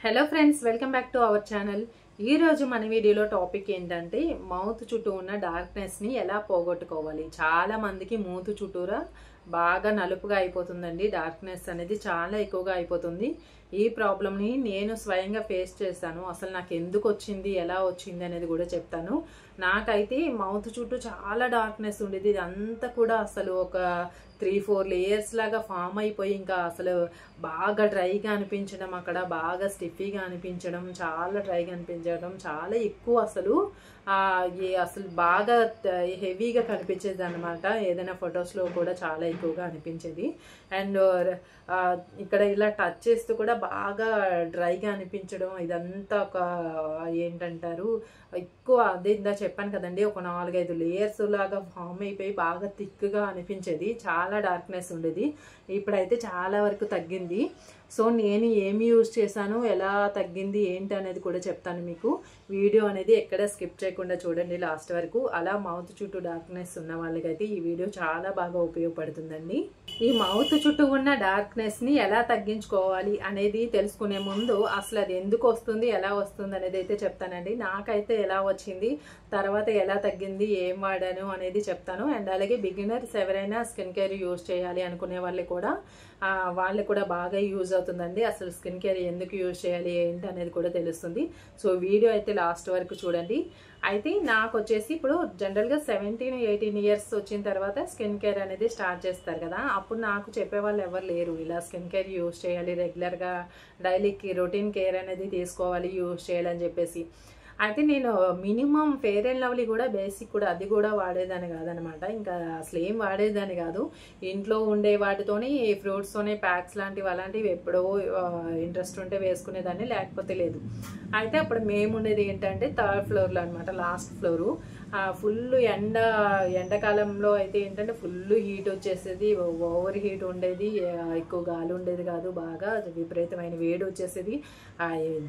Hello friends, welcome back to our channel. ఈ రోజు మన వీడియోలో టాపిక్ ఏంటంటే మౌత్ చుట్టూ ఉన్న డార్క్నెస్ ని ఎలా పోగొట్టుకోవాలి. చాలా మందికి మూతు చుట్టూరా బాగా నలుపుగా అయిపోతుందండి. డార్క్నెస్ అనేది చాలా ఎక్కువగా అయిపోతుంది. ఈ ప్రాబ్లమ్ ని నేను స్వయంగా ఫేస్ చేశాను. అసలు నాకు ఎందుకు వచ్చింది, ఎలా వచ్చింది అనేది కూడా చెప్తాను. నాకైతే మౌత్ చుట్టూ చాలా డార్క్నెస్ ఉండేది. ఇదంతా కూడా అసలు ఒక 3-4 లేయర్స్ లాగా ఫామ్ అయిపోయి ఇంకా అసలు బాగా డ్రైగా అనిపించడం, అక్కడ బాగా స్టిఫీగా అనిపించడం, చాలా డ్రైగా అనిపించడం, చాలా ఎక్కువ అసలు అసలు బాగా హెవీగా కనిపించేది అనమాట. ఏదైనా ఫొటోస్లో కూడా చాలా ఎక్కువగా అనిపించేది. అండ్ ఇక్కడ ఇలా టచ్ చేస్తూ కూడా బాగా డ్రైగా అనిపించడం, ఇదంతా ఒక ఏంటంటారు ఎక్కువ అదే ఇందా చెప్పాను కదండి, ఒక 4-5 లేయర్స్ లాగా ఫామ్ అయిపోయి బాగా థిక్గా అనిపించేది. చాలా డార్క్నెస్ ఉండేది. ఇప్పుడైతే చాలా వరకు తగ్గింది. సో నేను ఏమి యూజ్ చేశాను, ఎలా తగ్గింది ఏంటి అనేది కూడా చెప్తాను మీకు. వీడియో అనేది ఎక్కడ స్కిప్ చేయకుండా చూడండి లాస్ట్ వరకు. అలా మౌత్ చుట్టూ డార్క్నెస్ ఉన్న వాళ్ళకైతే ఈ వీడియో చాలా బాగా ఉపయోగపడుతుందండి. ఈ మౌత్ చుట్టూ ఉన్న డార్క్నెస్ ని ఎలా తగ్గించుకోవాలి అనేది తెలుసుకునే ముందు అసలు అది ఎందుకు వస్తుంది, ఎలా వస్తుంది అనేది అయితే చెప్తానండి. నాకైతే ఎలా వచ్చింది, తర్వాత ఎలా తగ్గింది, ఏం వాడాను అనేది చెప్తాను. అండ్ అలాగే బిగినర్స్ ఎవరైనా స్కిన్ కేర్ యూజ్ చేయాలి అనుకునే వాళ్ళకి కూడా బాగా యూజ్ అవుతుందండి. అసలు స్కిన్ కేర్ ఎందుకు యూజ్ చేయాలి ఏంటి అనేది కూడా తెలుస్తుంది. సో వీడియో అయితే లాస్ట్ వరకు చూడండి. అయితే నాకు వచ్చేసి ఇప్పుడు జనరల్గా 17-18 ఇయర్స్ వచ్చిన తర్వాత స్కిన్ కేర్ అనేది స్టార్ట్ చేస్తారు కదా. అప్పుడు నాకు చెప్పేవాళ్ళు ఎవరు లేరు, ఇలా స్కిన్ కేర్ యూజ్ చేయాలి, రెగ్యులర్గా డైలీకి రొటీన్ కేర్ అనేది తీసుకోవాలి, యూజ్ చేయాలని చెప్పేసి. అయితే నేను మినిమం ఫెయిర్ అండ్ లవ్లీ కూడా బేసిక్ కూడా అది కూడా వాడేదాన్ని కాదనమాట. ఇంకా అసలు ఏం వాడేదాన్ని కాదు. ఇంట్లో ఉండే వాటితోనే ఫ్రూట్స్తోనే ప్యాక్స్ అలాంటివి ఎప్పుడో ఇంట్రెస్ట్ ఉంటే వేసుకునేదాన్ని, లేకపోతే లేదు. అయితే అప్పుడు మేము ఉండేది ఏంటంటే 3rd ఫ్లోర్లో అనమాట, లాస్ట్ ఫ్లోరు. ఫుల్ ఎండాకాలంలో అయితే ఏంటంటే ఫుల్ హీట్ వచ్చేసేది, ఓవర్ హీట్ ఉండేది, ఎక్కువ గాలి ఉండేది కాదు, బాగా విపరీతమైన వేడి వచ్చేసేది.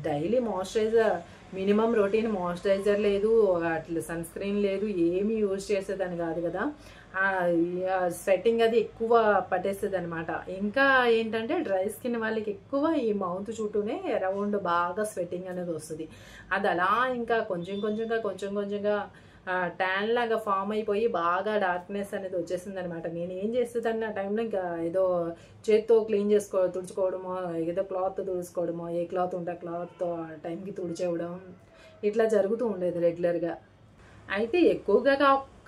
Daily moisturiser minimum routine moisturiser లేదు, అట్లా సన్ స్క్రీన్ లేదు, ఏమీ యూజ్ చేసేదని కాదు కదా. స్వెట్టింగ్ అది ఎక్కువ పట్టేస్తుంది అనమాట. ఇంకా ఏంటంటే డ్రై స్కిన్ వాళ్ళకి ఎక్కువ ఈ మౌత్ చుట్టూనే అరౌండ్ బాగా స్వెట్టింగ్ అనేది వస్తుంది. అది అలా ఇంకా కొంచెం కొంచెంగా ట్యాన్ లాగా ఫామ్ అయిపోయి బాగా డార్క్నెస్ అనేది వచ్చేసింది అనమాట. నేను ఏం చేస్తుందని ఆ టైంలో ఇంకా ఏదో చేత్తో క్లీన్ తుడుచుకోవడమో, ఏదో క్లాత్ తుడుచుకోవడమో, ఏ క్లాత్ ఉంటే ఆ క్లాత్తో ఆ టైంకి తుడిచేవడం ఇట్లా జరుగుతూ ఉండేది రెగ్యులర్గా. అయితే ఎక్కువగా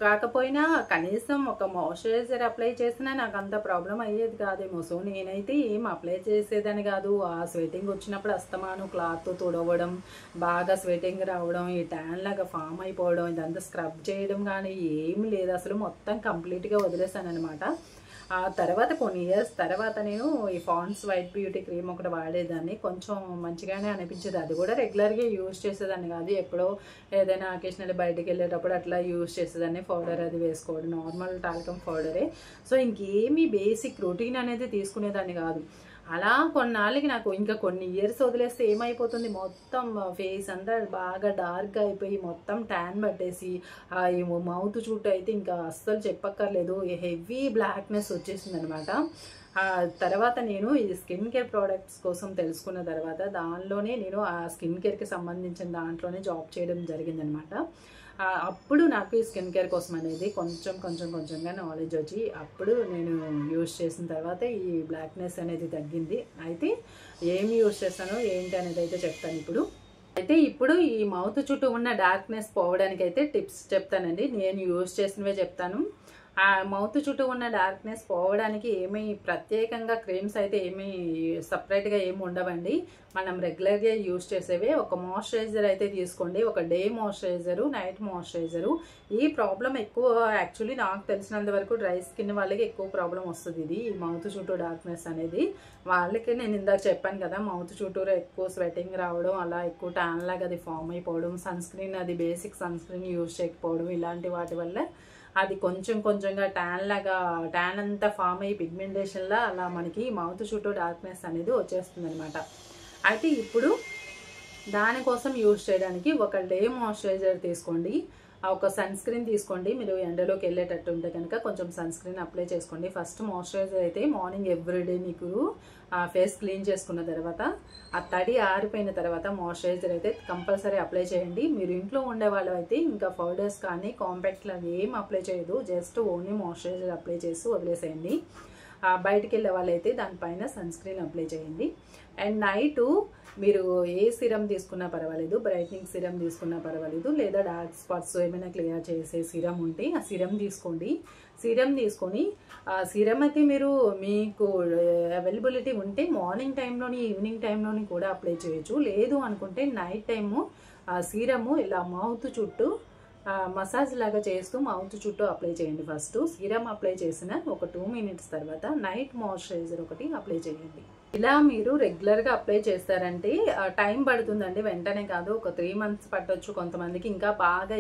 కాకపోయినా కనీసం ఒక మాయిశ్చరైజర్ అప్లై చేసినా నాకు అంత ప్రాబ్లం అయ్యేది కాదేమో. సో నేనైతే ఏం అప్లై చేసేదని కాదు. ఆ స్వెటింగ్ వచ్చినప్పుడు అస్తమాను క్లాత్ తుడవడం, బాగా స్వెటింగ్ రావడం, ఈ ట్యాన్ లాగా ఫామ్ అయిపోవడం, ఇదంతా స్క్రబ్ చేయడం కానీ ఏమి లేదు. అసలు మొత్తం కంప్లీట్గా వదిలేసాను అనమాట. ఆ తర్వాత కొన్ని ఇయర్స్ తర్వాత నేను ఈ పాండ్స్ వైట్ బ్యూటీ క్రీమ్ ఒకటి వాడేదాన్ని. కొంచెం మంచిగానే అనిపించేది. అది కూడా రెగ్యులర్గా యూజ్ చేసేదాన్ని కాదు, ఎప్పుడో ఏదైనా అకేషనల్ బయటకు వెళ్ళేటప్పుడు అట్లా యూజ్ చేసేదాన్ని. పౌడర్ అది వేసుకోవడం, నార్మల్ టాల్కమ్ పౌడరే. సో ఇంకేమీ బేసిక్ రొటీన్ అనేది తీసుకునేదాన్ని కాదు. అలా కొన్నాళ్ళకి నాకు ఇంకా కొన్ని ఇయర్స్ వదిలేస్తే ఏమైపోతుంది, మొత్తం ఫేస్ అంతా బాగా డార్క్గా అయిపోయి మొత్తం ట్యాన్ పట్టేసి ఈ మౌత్ చుట్టూ అయితే ఇంకా అస్సలు చెప్పక్కర్లేదు, హెవీ బ్లాక్నెస్ వచ్చేసింది అనమాట. తర్వాత నేను ఈ స్కిన్ కేర్ ప్రోడక్ట్స్ కోసం తెలుసుకున్న తర్వాత దానిలోనే నేను ఆ స్కిన్ కేర్కి సంబంధించిన దాంట్లోనే జాబ్ చేయడం జరిగిందనమాట. అప్పుడు నాకు ఈ స్కిన్ కేర్ కోసం అనేది కొంచెంగా నాలెడ్జ్ వచ్చి అప్పుడు నేను యూజ్ చేసిన తర్వాత ఈ బ్లాక్నెస్ అనేది తగ్గింది. అయితే ఏమి యూజ్ చేస్తానో ఏంటి అనేది అయితే చెప్తాను ఇప్పుడు. ఇప్పుడు ఈ మౌత్ చుట్టూ ఉన్న డార్క్నెస్ పోవడానికి అయితే టిప్స్ చెప్తానండి. నేను యూజ్ చేసినవే చెప్తాను. ఆ మౌత్ చుట్టూ ఉన్న డార్క్నెస్ పోవడానికి ఏమీ ప్రత్యేకంగా క్రీమ్స్ అయితే ఏమీ సపరేట్గా ఏమి ఉండవండి. మనం రెగ్యులర్గా యూజ్ చేసేవే. ఒక మాయిశ్చరైజర్ అయితే తీసుకోండి, ఒక డే మాయిశ్చరైజరు, నైట్ మాయిశ్చరైజరు. ఈ ప్రాబ్లం ఎక్కువ యాక్చువల్లీ నాకు తెలిసినంత వరకు డ్రై స్కిన్ వాళ్ళకి ఎక్కువ ప్రాబ్లం వస్తుంది. ఇది ఈ మౌత్ చుట్టూ డార్క్నెస్ అనేది వాళ్ళకి. నేను ఇందాక చెప్పాను కదా, మౌత్ చుట్టూరు ఎక్కువ స్వెటింగ్ రావడం, అలా ఎక్కువ ట్యాన్ లాగా అది ఫామ్ అయిపోవడం, సన్ స్క్రీన్ అది బేసిక్ సన్ స్క్రీన్ యూజ్ చేయకపోవడం, ఇలాంటి వాటి వల్ల అది కొంచెంగా ట్యాన్ అంతా ఫామ్ అయ్యి పిగ్మెంటేషన్లా అలా మనకి మౌత్ చుట్టూ డార్క్నెస్ అనేది వచ్చేస్తుంది అనమాట. అయితే ఇప్పుడు దానికోసం యూజ్ చేయడానికి ఒక డే మాయిశ్చరైజర్ తీసుకోండి. ఒక సన్ స్క్రీన్ తీసుకోండి. మీరు ఎండలోకి వెళ్ళేటట్టు ఉంటే కనుక కొంచెం సన్ స్క్రీన్ అప్లై చేసుకోండి. ఫస్ట్ మాయిశ్చరైజర్ అయితే మార్నింగ్ ఎవ్రీడే మీకు ఫేస్ క్లీన్ చేసుకున్న తర్వాత ఆ తడి ఆరిపోయిన తర్వాత మాయిశ్చరైజర్ అయితే కంపల్సరీ అప్లై చేయండి. మీరు ఇంట్లో ఉండే వాళ్ళు అయితే ఇంకా పౌడర్స్ కానీ కాంపాక్ట్లు అవి ఏం అప్లై చేయదు, జస్ట్ ఓన్లీ మాయిశ్చరైజర్ అప్లై చేసి వదిలేసేయండి. బయటికి వెళ్ళే వాళ్ళైతే దానిపైన సన్ స్క్రీన్ అప్లై చేయండి. అండ్ నైటు మీరు ఏ సిరం తీసుకున్నా పర్వాలేదు, బ్రైట్నింగ్ సిరం తీసుకున్నా పర్వాలేదు, లేదా డార్క్ స్పాట్స్ ఏమైనా క్లియర్ చేసే సిరం ఉంటే ఆ సిరం తీసుకోండి. సిరం తీసుకొని సిరం అయితే మీరు మీకు అవైలబిలిటీ ఉంటే మార్నింగ్ టైంలోని ఈవినింగ్ టైంలోని కూడా అప్లై చేయొచ్చు. లేదు అనుకుంటే నైట్ టైము సిరము ఇలా మౌత్ చుట్టూ మసాజ్ లాగా చేస్తూ మౌత్ చుట్టూ అప్లై చేయండి. ఫస్ట్ సిరం అప్లై చేసిన ఒక 2 మినిట్స్ తర్వాత నైట్ మాయిశ్చరైజర్ ఒకటి అప్లై చేయండి. ఇలా మీరు రెగ్యులర్గా అప్లై చేస్తారంటే టైం పడుతుందండి, వెంటనే కాదు. ఒక 3 మంత్స్ పట్టొచ్చు, కొంతమందికి ఇంకా బాగా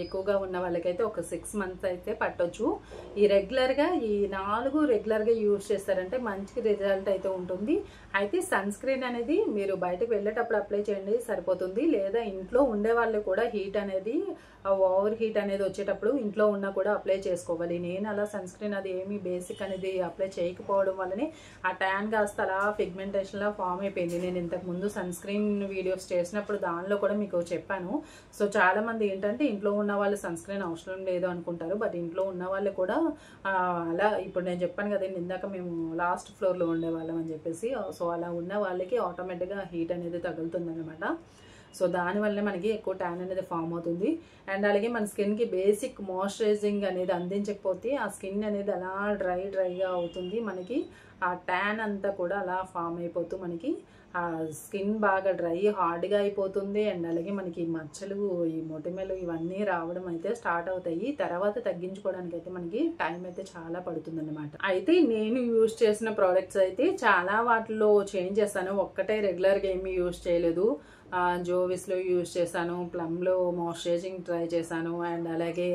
ఎక్కువగా ఉన్న వాళ్ళకైతే ఒక 6 మంత్స్ అయితే పట్టొచ్చు. ఈ 4 రెగ్యులర్గా యూజ్ చేస్తారంటే మంచి రిజల్ట్ అయితే ఉంటుంది. అయితే సన్ స్క్రీన్ అనేది మీరు బయటకు వెళ్ళేటప్పుడు అప్లై చేయండి సరిపోతుంది. లేదా ఇంట్లో ఉండే వాళ్ళు కూడా హీట్ అనేది ఓవర్ హీట్ అనేది వచ్చేటప్పుడు ఇంట్లో ఉన్నా కూడా అప్లై చేసుకోవాలి. నేను అలా సన్ స్క్రీన్ అది ఏమి బేసిక్ అనేది అప్లై చేయకపోవడం వల్లనే ఆ ట్యాన్ కాస్త అలా పిగ్మెంటేషన్లా ఫామ్ అయిపోయింది. నేను ఇంతకు ముందు సన్ స్క్రీన్ వీడియోస్ చేసినప్పుడు దానిలో కూడా మీకు చెప్పాను. సో చాలా మంది ఏంటంటే ఇంట్లో ఉన్న వాళ్ళు సన్ స్క్రీన్ అవసరం లేదు అనుకుంటారు, బట్ ఇంట్లో ఉన్న వాళ్ళు కూడా అలా ఇప్పుడు నేను చెప్పాను కదండి ఇందాక మేము లాస్ట్ ఫ్లోర్లో ఉండేవాళ్ళం అని చెప్పేసి. సో అలా ఉన్న వాళ్ళకి ఆటోమేటిక్గా హీట్ అనేది తగులుతుంది అనమాట. సో దానివల్ల మనకి ఎక్కువ ట్యాన్ అనేది ఫామ్ అవుతుంది. అండ్ అలాగే మన స్కిన్కి బేసిక్ మాయిశ్చరైజింగ్ అనేది అందించకపోతే ఆ స్కిన్ అనేది అలా డ్రైగా అవుతుంది. మనకి ఆ ట్యాన్ అంతా కూడా అలా ఫామ్ అయిపోతూ మనకి ఆ స్కిన్ బాగా హార్డ్గా అయిపోతుంది. అండ్ అలాగే మనకి మచ్చలు, ఈ మొటిమలు ఇవన్నీ రావడం అయితే స్టార్ట్ అవుతాయి. తర్వాత తగ్గించుకోవడానికి అయితే మనకి టైం అయితే చాలా పడుతుంది అనమాట. అయితే నేను యూజ్ చేసిన ప్రోడక్ట్స్ అయితే చాలా వాటిలో చేంజ్ చేస్తాను, ఒక్కటే రెగ్యులర్గా ఏమీ యూజ్ చేయలేదు. జోవిస్లో యూజ్ చేశాను, ప్లమ్లో మాయిశ్చరైజింగ్ ట్రై చేశాను, అండ్ అలాగే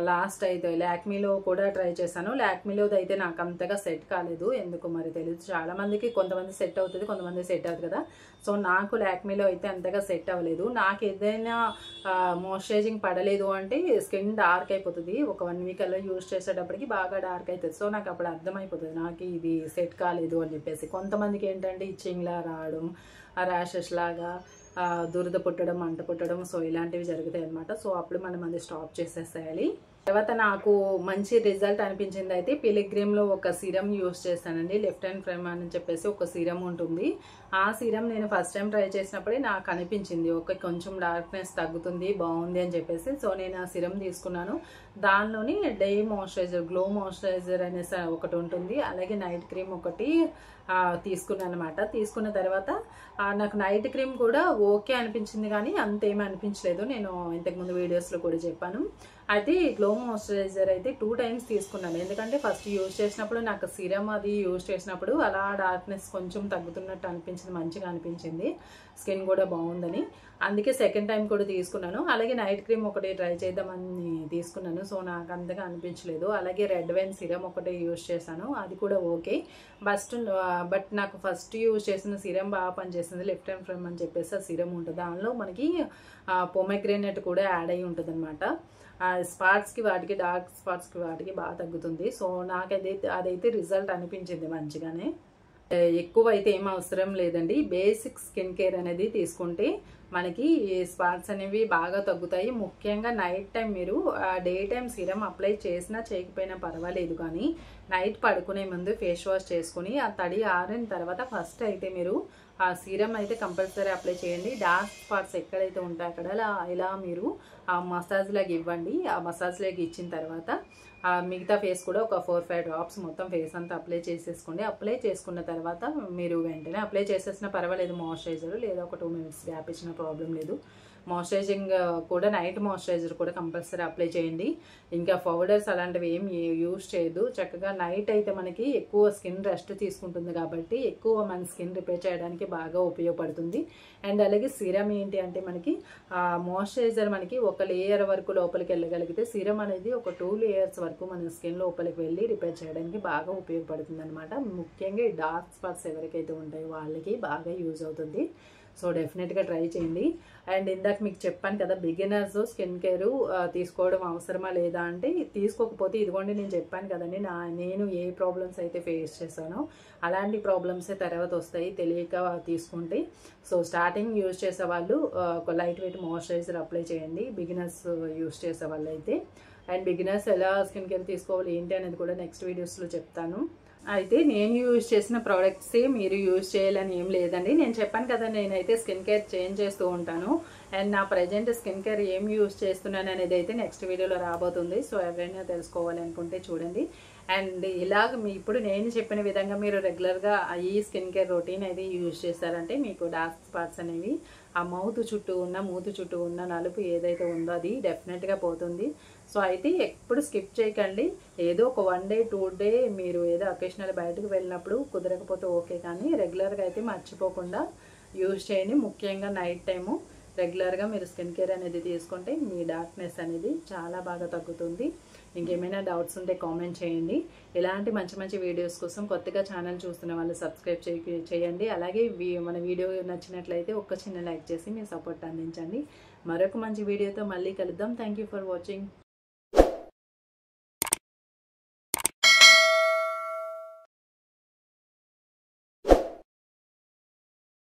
లాస్ట్ అయితే లాక్మీలో కూడా ట్రై చేశాను. లాక్మీలోది అయితే నాకు అంతగా సెట్ కాలేదు, ఎందుకు మరి తెలియదు. చాలా మందికి కొంతమంది సెట్ అవుతుంది, కొంతమంది సెట్ అవుతుంది కదా. సో నాకు లాక్మీలో అయితే అంతగా సెట్ అవ్వలేదు. నాకు ఏదైనా మాయిశ్చరైజింగ్ పడలేదు అంటే స్కిన్ డార్క్ అయిపోతుంది. ఒక 1 వీక్ అలా యూజ్ చేసేటప్పటికి బాగా డార్క్ అవుతుంది. సో నాకు అప్పుడు అర్థమైపోతుంది నాకు ఇది సెట్ కాలేదు అని చెప్పేసి. కొంతమందికి ఏంటంటే ఇచ్చింగ్లా రావడం, ర్యాషెస్ లాగా దురద పుట్టడం, మంట పుట్టడం, సో ఇలాంటివి జరుగుతాయి అనమాట. సో అప్పుడు మనం అది స్టాప్ చేసేసేయాలి. తర్వాత నాకు మంచి రిజల్ట్ అనిపించింది అయితే పిలిగ్రిమ్లో ఒక సీరం యూజ్ చేస్తానండి. లెఫ్ట్ హ్యాండ్ ఫ్రేమ్ అని చెప్పేసి ఒక సీరం ఉంటుంది. ఆ సీరం నేను ఫస్ట్ టైం ట్రై చేసినప్పుడే నాకు అనిపించింది కొంచెం డార్క్నెస్ తగ్గుతుంది, బాగుంది అని చెప్పేసి. సో నేను ఆ సీరం తీసుకున్నాను. దానిలోని డే మాయిశ్చరైజర్, గ్లో మాయిశ్చరైజర్ అనేసి ఒకటి ఉంటుంది, అలాగే నైట్ క్రీమ్ ఒకటి తీసుకున్నాను అనమాట. తీసుకున్న తర్వాత నాకు నైట్ క్రీమ్ కూడా ఓకే అనిపించింది, కానీ అంతేమీ అనిపించలేదు. నేను ఇంతకుముందు వీడియోస్లో కూడా చెప్పాను. అయితే గ్లో మాయిశ్చరైజర్ అయితే 2 టైమ్స్ తీసుకున్నాను. ఎందుకంటే ఫస్ట్ యూజ్ చేసినప్పుడు నాకు సీరం అది యూజ్ చేసినప్పుడు అలా డార్క్నెస్ కొంచెం తగ్గుతున్నట్టు అనిపించింది, మంచిగా అనిపించింది, స్కిన్ కూడా బాగుందని. అందుకే సెకండ్ టైం కూడా తీసుకున్నాను. అలాగే నైట్ క్రీమ్ ఒకటి ట్రై చేద్దామని తీసుకున్నాను. సో నాకు అంతగా అనిపించలేదు. అలాగే రెడ్ వైన్ సీరం ఒకటి యూజ్ చేశాను, అది కూడా ఓకే. బట్ నాకు ఫస్ట్ యూజ్ చేసిన సీరం బాగా పనిచేస్తుంది. లెఫ్ట్ హ్యాండ్ ఫ్రేమ్ అని చెప్పేసి ఆ సీరం ఉంటుంది. దానిలో మనకి పొమెగ్రేనేట్ కూడా యాడ్ అయ్యి ఉంటుంది అనమాట. స్పాట్స్కి వాటికి, డార్క్ స్పాట్స్కి వాటికి బాగా తగ్గుతుంది. సో అదైతే రిజల్ట్ అనిపించింది మంచిగానే. ఎక్కువ అయితే ఏం అవసరం లేదండి. బేసిక్ స్కిన్ కేర్ అనేది తీసుకుంటే మనకి స్పాట్స్ అనేవి బాగా తగ్గుతాయి. ముఖ్యంగా నైట్ టైం మీరు డే టైం సీరం అప్లై చేసినా చేయకపోయినా పర్వాలేదు, కానీ నైట్ పడుకునే ముందు ఫేస్ వాష్ చేసుకుని ఆ తడి ఆరిన తర్వాత ఫస్ట్ అయితే మీరు ఆ సీరం అయితే కంపల్సరీ అప్లై చేయండి. డార్క్ స్పాట్స్ ఎక్కడైతే ఉంటాయో అక్కడ ఇలా మీరు ఆ మసాజ్ లాగా ఇవ్వండి. ఆ మసాజ్ లాగా ఇచ్చిన తర్వాత మిగతా ఫేస్ కూడా ఒక 4-5 డ్రాప్స్ మొత్తం ఫేస్ అంతా అప్లై చేసేసుకోండి. అప్లై చేసుకున్న తర్వాత మీరు వెంటనే అప్లై చేసేసినా పర్వాలేదు మాయిశ్చరైజర్, లేదా ఒక 2 మినిట్స్ గ్యాప్ ఇచ్చిన ప్రాబ్లం లేదు. మాయిశ్చరైజింగ్ కూడా నైట్ మాయిశ్చరైజర్ కూడా కంపల్సరీ అప్లై చేయండి. ఇంకా పౌడర్స్ అలాంటివి ఏం యూజ్ చేయదు. చక్కగా నైట్ అయితే మనకి ఎక్కువ స్కిన్ రెస్ట్ తీసుకుంటుంది కాబట్టి ఎక్కువ మన స్కిన్ రిపేర్ చేయడానికి బాగా ఉపయోగపడుతుంది. అండ్ అలాగే సీరం ఏంటి అంటే మనకి మాయిశ్చరైజర్ మనకి ఒక లేయర్ వరకు లోపలికి వెళ్ళగలిగితే సీరం అనేది ఒక 2 లేయర్స్ వరకు మన స్కిన్ లోపలికి వెళ్ళి రిపేర్ చేయడానికి బాగా ఉపయోగపడుతుంది అనమాట. ముఖ్యంగా డార్క్ స్పాట్స్ ఎవరికైతే ఉంటాయో వాళ్ళకి బాగా యూజ్ అవుతుంది. సో డెఫినెట్గా ట్రై చేయండి. అండ్ ఇందాక మీకు చెప్పాను కదా, బిగినర్స్ స్కిన్ కేర్ తీసుకోవడం అవసరమా లేదా అంటే, తీసుకోకపోతే ఇదిగోండి నేను చెప్పాను కదండి, నేను ఏ ప్రాబ్లమ్స్ అయితే ఫేస్ చేశానో అలాంటి ప్రాబ్లమ్సే తర్వాత వస్తాయి తెలియక తీసుకుంటే. సో స్టార్టింగ్ యూజ్ చేసే వాళ్ళు ఒక లైట్ వెయిట్ మాయిశ్చరైజర్ అప్లై చేయండి, బిగినర్స్ యూజ్ చేసే వాళ్ళు అయితే. అండ్ బిగినర్స్ ఎలా స్కిన్ కేర్ తీసుకోవాలి ఏంటి అనేది కూడా నెక్స్ట్ వీడియోస్లో చెప్తాను. అయితే నేను యూజ్ చేసిన ప్రోడక్ట్సే మీరు యూజ్ చేయాలని ఏం లేదండి. నేను చెప్పాను కదా, నేనైతే స్కిన్ కేర్ చేంజ్ చేస్తూ ఉంటాను. అండ్ నా ప్రజెంట్ స్కిన్ కేర్ ఏం యూజ్ చేస్తున్నాను అనేది అయితే నెక్స్ట్ వీడియోలో రాబోతుంది. సో ఎవరైనా తెలుసుకోవాలి అనుకుంటే చూడండి. అండ్ ఇలాగ ఇప్పుడు నేను చెప్పిన విధంగా మీరు రెగ్యులర్గా ఈ స్కిన్ కేర్ రొటీన్ అయితే యూజ్ చేస్తారంటే మీకు డార్క్ స్పాట్స్ అనేవి, ఆ మూతి చుట్టూ ఉన్న నలుపు ఏదైతే ఉందో అది డెఫినెట్గా పోతుంది. సో అయితే ఎప్పుడు స్కిప్ చేయకండి. ఏదో ఒక 1 డే 2 డే మీరు ఏదో అకేషనల్ బయటకు వెళ్ళినప్పుడు కుదరకపోతే ఓకే, కానీ రెగ్యులర్గా అయితే మర్చిపోకుండా యూజ్ చేయండి. ముఖ్యంగా నైట్ టైము రెగ్యులర్గా మీరు స్కిన్ కేర్ అనేది తీసుకుంటే మీ డార్క్నెస్ అనేది చాలా బాగా తగ్గుతుంది. ఇంకేమైనా డౌట్స్ ఉంటే కామెంట్ చేయండి. ఇలాంటి మంచి మంచి వీడియోస్ కోసం కొత్తగా ఛానల్ చూస్తున్న వాళ్ళు సబ్స్క్రైబ్ చేయండి. అలాగే మన వీడియో నచ్చినట్లయితే ఒక చిన్న లైక్ చేసి మీ సపోర్ట్ అందించండి. మరొక మంచి వీడియోతో మళ్ళీ కలుద్దాం. Thank you for watching.